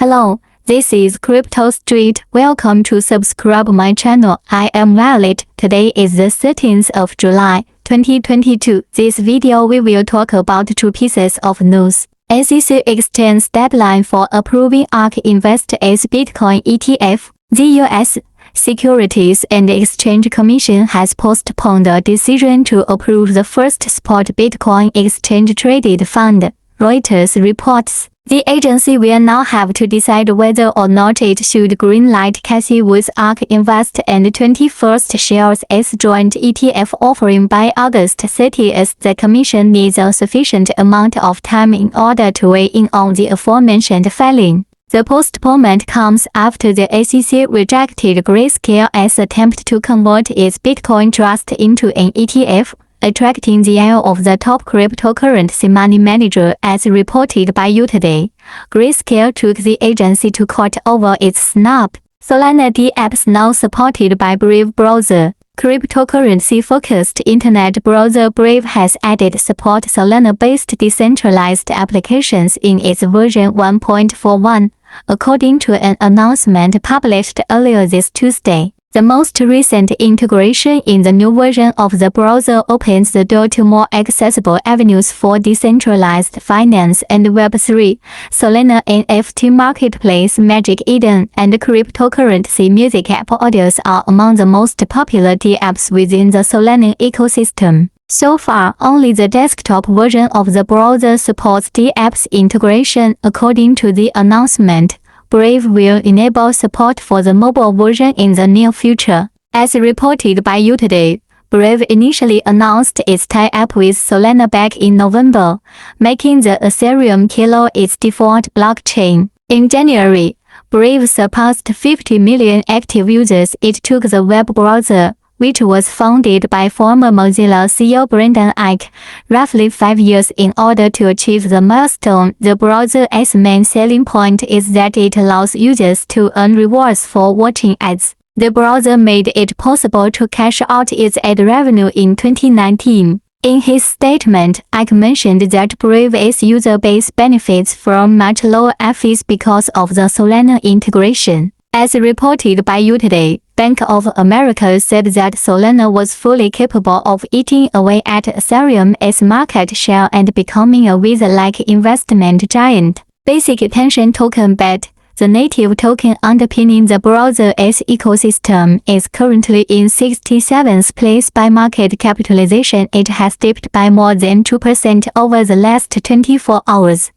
Hello, this is Crypto Street. Welcome to subscribe my channel. I am Violet. Today is the 13th of July, 2022. This video we will talk about two pieces of news. SEC extends deadline for approving ARK Invest as Bitcoin ETF. The U.S. Securities and Exchange Commission has postponed a decision to approve the first spot Bitcoin exchange-traded fund, Reuters reports. The agency will now have to decide whether or not it should greenlight Cassie Wood's ARK Invest and 21st shares as joint ETF offering by August 30, as the Commission needs a sufficient amount of time in order to weigh in on the aforementioned filing. The postponement comes after the SEC rejected Grayscale's attempt to convert its Bitcoin trust into an ETF, attracting the ire of the top cryptocurrency money manager, as reported by You Today. Grayscale took the agency to court over its snub. Solana dApps now supported by Brave browser. Cryptocurrency-focused internet browser Brave has added support Solana-based decentralized applications in its version 1.41, according to an announcement published earlier this Tuesday. The most recent integration in the new version of the browser opens the door to more accessible avenues for decentralized finance and Web3. Solana NFT marketplace Magic Eden and cryptocurrency music app Audios are among the most popular dApps within the Solana ecosystem. So far, only the desktop version of the browser supports dApps integration, according to the announcement. Brave will enable support for the mobile version in the near future. As reported by You Today, Brave initially announced its tie-up with Solana back in November, making the Ethereum killer its default blockchain. In January, Brave surpassed 50 million active users. It took the web browser, which was founded by former Mozilla CEO Brendan Eich, roughly 5 years in order to achieve the milestone. The browser's main selling point is that it allows users to earn rewards for watching ads. The browser made it possible to cash out its ad revenue in 2019. In his statement, Eich mentioned that Brave's user base benefits from much lower fees because of the Solana integration. As reported by You Today, Bank of America said that Solana was fully capable of eating away at Ethereum's market share and becoming a Visa-like investment giant. Basic Attention Token BAT, the native token underpinning the browser's ecosystem, is currently in 67th place by market capitalization. It has dipped by more than 2% over the last 24 hours.